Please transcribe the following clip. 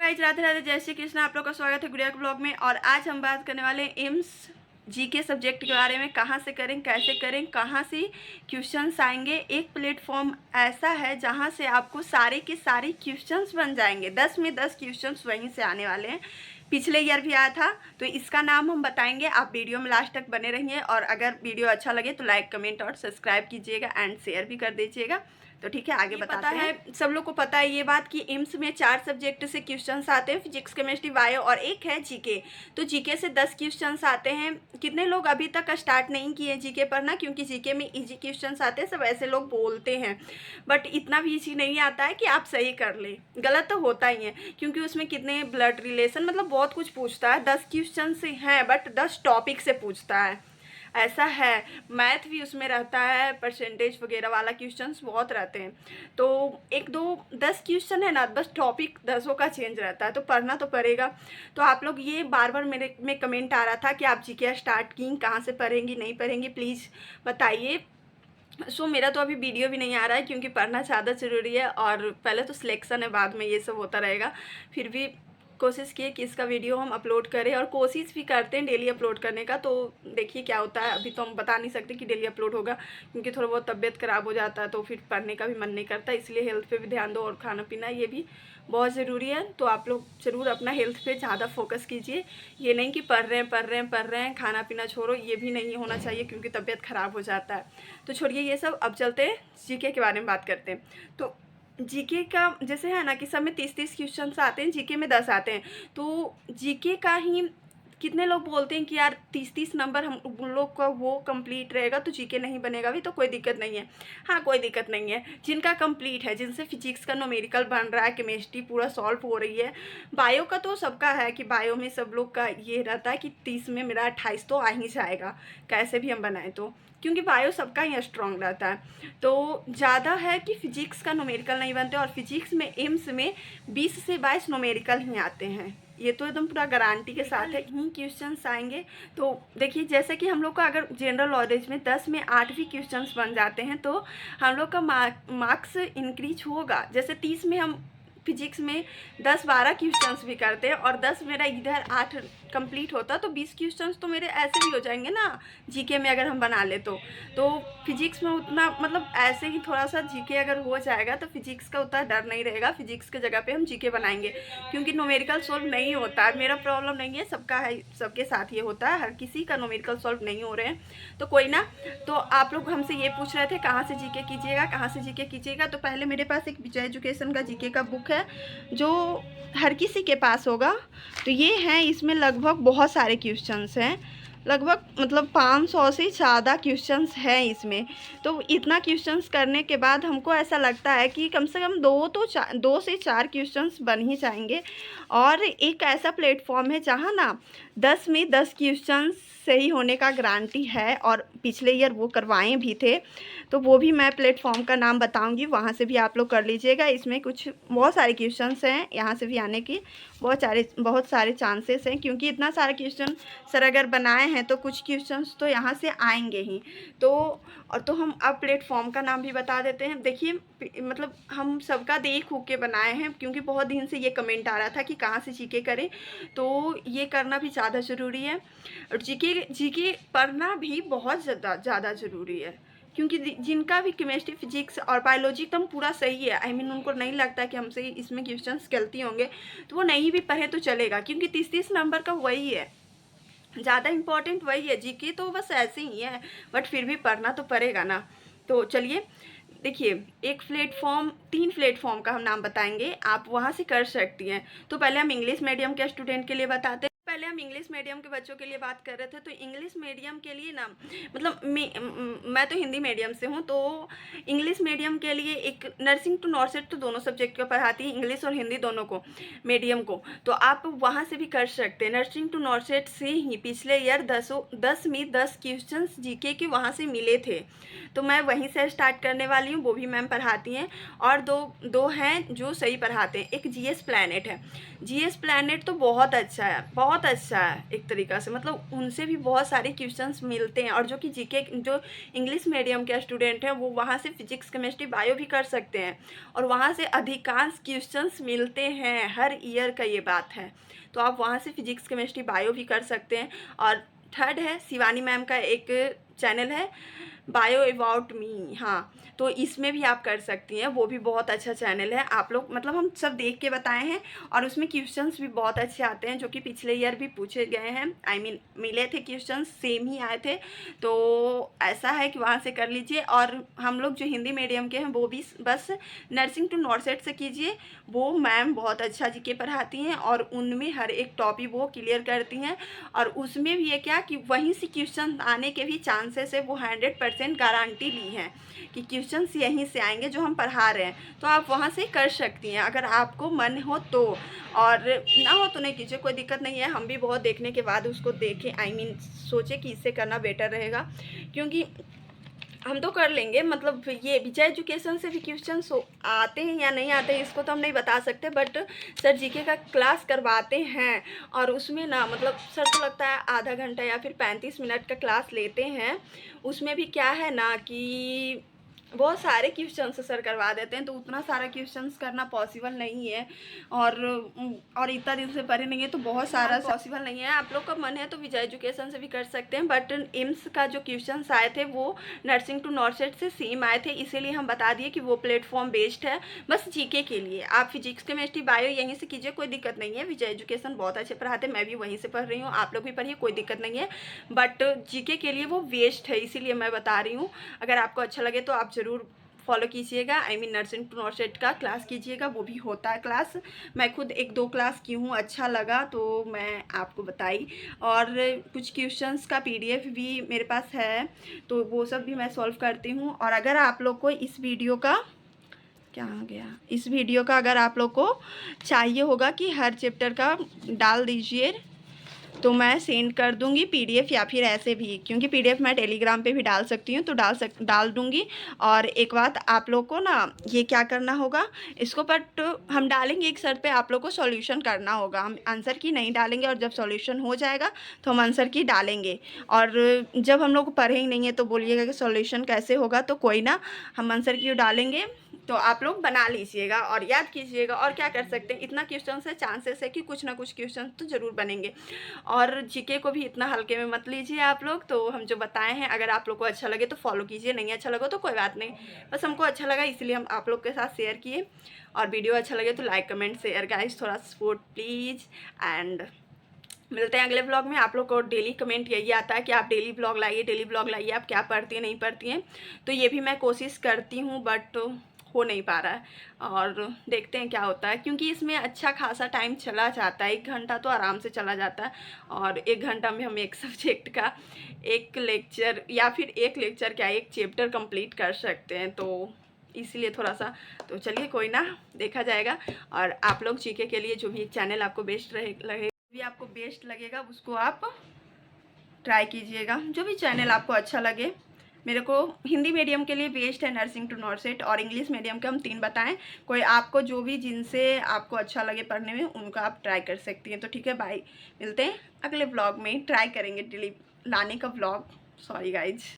Guys, Radhe Radhe, जय श्री कृष्ण। आप लोग का स्वागत है गुड़िया के ब्लॉग में। और आज हम बात करने वाले हैं एम्स जीके सब्जेक्ट के बारे में। कहाँ से करें, कैसे करें, कहाँ से क्वेश्चंस आएंगे। एक प्लेटफॉर्म ऐसा है जहाँ से आपको सारे के सारे क्वेश्चंस बन जाएंगे। 10 में 10 क्वेश्चंस वहीं से आने वाले हैं। पिछले ईयर भी आया था, तो इसका नाम हम बताएंगे। आप वीडियो में लास्ट तक बने रहिए और अगर वीडियो अच्छा लगे तो लाइक, कमेंट और सब्सक्राइब कीजिएगा एंड शेयर भी कर दीजिएगा। तो ठीक है, आगे बताते हैं। सब लोग को पता है ये बात कि एम्स में 4 सब्जेक्ट से क्वेश्चंस आते हैं, फिजिक्स, केमिस्ट्री, बायो और एक है जीके। तो जीके से 10 क्वेश्चंस आते हैं। कितने लोग अभी तक स्टार्ट नहीं किए जीके पढ़ना, क्योंकि जीके में इजी क्वेश्चंस आते हैं। सब ऐसे लोग बोलते हैं, बट इतना भी इजी नहीं आता है कि आप सही कर ले। गलत तो होता ही है, क्योंकि उसमें कितने ब्लड रिलेशन, मतलब बहुत कुछ पूछता है। 10 क्वेश्चन से हैं, बट 10 टॉपिक से पूछता है, ऐसा है। मैथ भी उसमें रहता है, परसेंटेज वगैरह वाला क्वेश्चंस बहुत रहते हैं। तो 10 क्वेश्चन है ना, बस टॉपिक 10 का चेंज रहता है, तो पढ़ना तो पड़ेगा। तो आप लोग ये बार बार मेरे में कमेंट आ रहा था कि आप जीके स्टार्ट की, कहाँ से पढ़ेंगी, नहीं पढ़ेंगी, प्लीज़ बताइए। मेरा तो अभी वीडियो भी नहीं आ रहा है, क्योंकि पढ़ना ज़्यादा ज़रूरी है। और पहले तो सिलेक्शन है, बाद में ये सब होता रहेगा। फिर भी कोशिश किए कि इसका वीडियो हम अपलोड करें, और कोशिश भी करते हैं डेली अपलोड करने का। तो देखिए क्या होता है। अभी तो हम बता नहीं सकते कि डेली अपलोड होगा, क्योंकि थोड़ा बहुत तबीयत ख़राब हो जाता है, तो फिर पढ़ने का भी मन नहीं करता। इसलिए हेल्थ पे भी ध्यान दो, और खाना पीना ये भी बहुत ज़रूरी है। तो आप लोग ज़रूर अपना हेल्थ पे ज़्यादा फोकस कीजिए। ये नहीं कि पढ़ रहे हैं, खाना पीना छोड़ो, ये भी नहीं होना चाहिए, क्योंकि तबीयत ख़राब हो जाता है। तो छोड़िए ये सब, अब चलते हैं जीके के बारे में बात करते हैं। तो जीके का जैसे है ना कि सब में 30-30 क्वेश्चन आते हैं, जीके में 10 आते हैं। तो जीके का ही कितने लोग बोलते हैं कि यार 30-30 नंबर हम उन लोग का वो कंप्लीट रहेगा तो जीके नहीं बनेगा भी, तो कोई दिक्कत नहीं है। हाँ, कोई दिक्कत नहीं है। जिनका कंप्लीट है, जिनसे फिजिक्स का न्यूमेरिकल बन रहा है, केमिस्ट्री पूरा सॉल्व हो रही है, बायो का तो सबका है कि बायो में सब लोग का ये रहता है कि 30 में मेरा 28 तो आ ही जाएगा, कैसे भी हम बनाएं तो, क्योंकि बायो सबका ही स्ट्रॉन्ग रहता है। तो ज़्यादा है कि फिजिक्स का न्यूमेरिकल नहीं बनते, और फिजिक्स में एम्स में 20 से 22 न्यूमेरिकल ही आते हैं। ये तो एकदम पूरा गारंटी के साथ है ही क्वेश्चंस आएंगे। तो देखिए, जैसे कि हम लोग का अगर जनरल नॉलेज में 10 में 8 भी क्वेश्चंस बन जाते हैं, तो हम लोग का मार्क्स इंक्रीज होगा। जैसे 30 में हम फिजिक्स में 10-12 क्वेश्चंस भी करते हैं, और 10 मेरा इधर 8 कंप्लीट होता, तो 20 क्वेश्चंस तो मेरे ऐसे भी हो जाएंगे ना जीके में, अगर हम बना ले तो फिजिक्स में उतना, मतलब ऐसे ही थोड़ा सा जीके अगर हो जाएगा तो फिजिक्स का उतना डर नहीं रहेगा। फिजिक्स के जगह पे हम जीके बनाएंगे, क्योंकि न्यूमेरिकल सॉल्व नहीं होता है। मेरा प्रॉब्लम नहीं है, सबका है, सबके साथ ये होता है। हर किसी का न्यूमेरिकल सॉल्व नहीं हो रहे हैं, तो कोई ना। तो आप लोग हमसे ये पूछ रहे थे कहाँ से जीके कीजिएगा, कहाँ से जीके कीजिएगा। तो पहले मेरे पास एक विजय एजुकेशन का जीके का बुक है, जो हर किसी के पास होगा। तो ये है, इसमें लगभग बहुत सारे क्वेश्चंस हैं, लगभग मतलब 500 से ज़्यादा क्वेश्चंस हैं इसमें। तो इतना क्वेश्चंस करने के बाद हमको ऐसा लगता है कि कम से कम 2 से 4 क्वेश्चंस बन ही जाएंगे। और एक ऐसा प्लेटफॉर्म है जहाँ ना 10 में 10 क्वेश्चंस सही होने का गारंटी है, और पिछले ईयर वो करवाए भी थे। तो वो भी मैं प्लेटफॉर्म का नाम बताऊंगी, वहाँ से भी आप लोग कर लीजिएगा। इसमें कुछ बहुत सारे क्वेश्चंस हैं, यहाँ से भी आने की बहुत सारे चांसेस हैं, क्योंकि इतना सारा क्वेश्चन सर अगर बनाए हैं तो कुछ क्वेश्चंस तो यहाँ से आएंगे ही। तो हम अब प्लेटफॉर्म का नाम भी बता देते हैं। देखिए, मतलब हम सबका देख के बनाए हैं, क्योंकि बहुत दिन से ये कमेंट आ रहा था कि कहाँ से जीके करें, तो ये करना भी ज़्यादा ज़रूरी है। और जीके पढ़ना भी बहुत ज़्यादा ज़रूरी है, क्योंकि जिनका भी केमिस्ट्री, फिजिक्स और बायोलॉजी एकदम पूरा सही है, आई मीन उनको नहीं लगता कि हमसे इसमें क्वेश्चंस गलती होंगे, तो वो नहीं भी पढ़े तो चलेगा, क्योंकि 30-30 नंबर का वही है, ज़्यादा इम्पॉर्टेंट वही है। जीके तो बस ऐसे ही है, बट फिर भी पढ़ना तो पड़ेगा ना। तो चलिए देखिए, 3 प्लेटफॉर्म का हम नाम बताएंगे, आप वहाँ से कर सकती हैं। तो पहले हम इंग्लिश मीडियम के स्टूडेंट के लिए बताते हैं। पहले हम इंग्लिश मीडियम के बच्चों के लिए बात कर रहे थे। तो इंग्लिश मीडियम के लिए ना, मतलब मैं तो हिंदी मीडियम से हूँ, तो इंग्लिश मीडियम के लिए एक नर्सिंग टू नॉर्सेट, तो दोनों सब्जेक्ट को पढ़ाती है, इंग्लिश और हिंदी दोनों को, मीडियम को। तो आप वहाँ से भी कर सकते हैं। नर्सिंग टू नॉर्सेट से ही पिछले ईयर 10 में 10 क्वेश्चन जीके के वहाँ से मिले थे, तो मैं वहीं से स्टार्ट करने वाली हूँ। वो भी मैम पढ़ाती हैं, और दो हैं जो सही पढ़ाते हैं। एक जीएस प्लैनेट है। जीएस प्लैनेट तो बहुत अच्छा अच्छा है एक तरीक़ा से, मतलब उनसे भी बहुत सारे क्वेश्चंस मिलते हैं। और जो कि जीके जो इंग्लिश मीडियम के स्टूडेंट हैं वो वहाँ से फिजिक्स केमिस्ट्री बायो भी कर सकते हैं, और वहाँ से अधिकांश क्वेश्चंस मिलते हैं, हर ईयर का ये बात है। तो आप वहाँ से फिजिक्स केमिस्ट्री बायो भी कर सकते हैं। और थर्ड है शिवानी मैम का एक चैनल है बायो अबाउट मी, हाँ, तो इसमें भी आप कर सकती हैं, वो भी बहुत अच्छा चैनल है। आप लोग मतलब हम सब देख के बताए हैं, और उसमें क्वेश्चंस भी बहुत अच्छे आते हैं जो कि पिछले ईयर भी पूछे गए हैं। आई मीन मिले थे क्वेश्चंस, सेम ही आए थे। तो ऐसा है कि वहाँ से कर लीजिए। और हम लोग जो हिंदी मीडियम के हैं वो भी बस नर्सिंग टू नॉर्सेट से कीजिए। वो मैम बहुत अच्छा जीके पढ़ाती हैं, और उनमें हर एक टॉपिक वो क्लियर करती हैं। और उसमें भी ये क्या कि वहीं से क्वेश्चन आने के भी चांसेस है, वो 100% गारंटी ली हैं कि क्वेश्चंस यहीं से आएंगे जो हम पढ़ा रहे हैं। तो आप वहाँ से कर सकती हैं अगर आपको मन हो तो, और ना हो तो नहीं कीजिए, कोई दिक्कत नहीं है। हम भी बहुत देखने के बाद उसको देखें, आई मीन सोचे कि इससे करना बेटर रहेगा, क्योंकि हम तो कर लेंगे। मतलब ये विजय एजुकेशन से भी क्वेश्चन आते हैं या नहीं आते हैं इसको तो हम नहीं बता सकते, बट सर जीके का क्लास करवाते हैं, और उसमें ना मतलब सर को लगता है आधा घंटा या फिर 35 मिनट का क्लास लेते हैं। उसमें भी क्या है ना कि बहुत सारे क्वेश्चंस सर करवा देते हैं, तो उतना सारा क्वेश्चंस करना पॉसिबल नहीं है। और इतना दिन से पढ़े नहीं है तो बहुत सारा पॉसिबल नहीं है। आप लोग का मन है तो विजय एजुकेशन से भी कर सकते हैं, बट एम्स का जो क्वेश्चंस आए थे वो नर्सिंग टू नॉर्सेट से सेम आए थे, इसीलिए हम बता दिए कि वो प्लेटफॉर्म बेस्ड है बस जीके के लिए। आप फिजिक्स केमिस्ट्री बायो यहीं से कीजिए, कोई दिक्कत नहीं है। विजय एजुकेशन बहुत अच्छे पढ़ाते हैं, मैं भी वहीं से पढ़ रही हूँ, आप लोग भी पढ़िए, कोई दिक्कत नहीं है। बट जीके के लिए वो वेस्ट है, इसीलिए मैं बता रही हूँ। अगर आपको अच्छा लगे तो आप ज़रूर फॉलो कीजिएगा। I mean nursing to NORCET का क्लास कीजिएगा, वो भी होता है क्लास। मैं खुद 1-2 क्लास की हूँ, अच्छा लगा तो मैं आपको बताई। और कुछ क्वेश्चंस का पीडीएफ भी मेरे पास है, तो वो सब भी मैं सॉल्व करती हूँ। और अगर आप लोग को इस वीडियो का क्या आ गया, इस वीडियो का अगर आप लोग को चाहिए होगा कि हर चैप्टर का डाल दीजिए, तो मैं सेंड कर दूंगी पीडीएफ, या फिर ऐसे भी, क्योंकि पीडीएफ मैं टेलीग्राम पे भी डाल सकती हूँ, तो डाल दूंगी। और एक बात आप लोग को ना ये क्या करना होगा इसको, बट हम डालेंगे एक शर्त पे, आप लोग को सॉल्यूशन करना होगा। हम आंसर की नहीं डालेंगे, और जब सॉल्यूशन हो जाएगा तो हम आंसर की डालेंगे। और जब हम लोग पढ़े ही नहीं है तो बोलिएगा कि सॉल्यूशन कैसे होगा, तो कोई ना, हम आंसर की डालेंगे। तो आप लोग बना लीजिएगा और याद कीजिएगा। और क्या कर सकते हैं, इतना क्वेश्चन से चांसेस है कि कुछ ना कुछ क्वेश्चन तो ज़रूर बनेंगे। और जीके को भी इतना हल्के में मत लीजिए आप लोग। तो हम जो बताए हैं, अगर आप लोग को अच्छा लगे तो फॉलो कीजिए, नहीं अच्छा लगा तो कोई बात नहीं, बस हमको अच्छा लगा इसलिए हम आप लोग के साथ शेयर किए। और वीडियो अच्छा लगे तो लाइक कमेंट शेयर गाइस, थोड़ा सपोर्ट प्लीज़। एंड मिलते हैं अगले ब्लॉग में। आप लोग को डेली कमेंट यही आता है कि आप डेली ब्लॉग लाइए, डेली ब्लॉग लाइए, आप क्या पढ़ती हैं नहीं पढ़ती हैं। तो ये भी मैं कोशिश करती हूँ, बट हो नहीं पा रहा है, और देखते हैं क्या होता है, क्योंकि इसमें अच्छा खासा टाइम चला जाता है। 1 घंटा तो आराम से चला जाता है, और 1 घंटा में हम एक सब्जेक्ट का एक लेक्चर, या फिर एक लेक्चर क्या, एक चैप्टर कंप्लीट कर सकते हैं। तो इसलिए थोड़ा सा, तो चलिए कोई ना, देखा जाएगा। और आप लोग जीके के लिए जो भी चैनल आपको बेस्ट लगे, भी आपको बेस्ट लगेगा उसको आप ट्राई कीजिएगा, जो भी चैनल आपको अच्छा लगे। मेरे को हिंदी मीडियम के लिए बेस्ट है नर्सिंग टू नॉर्सेट, और इंग्लिश मीडियम के हम 3 बताएं। कोई आपको जो भी जिनसे आपको अच्छा लगे पढ़ने में, उनका आप ट्राई कर सकती हैं। तो ठीक है, बाय, मिलते हैं अगले ब्लॉग में। ट्राई करेंगे डेली लाने का ब्लॉग। Sorry guys.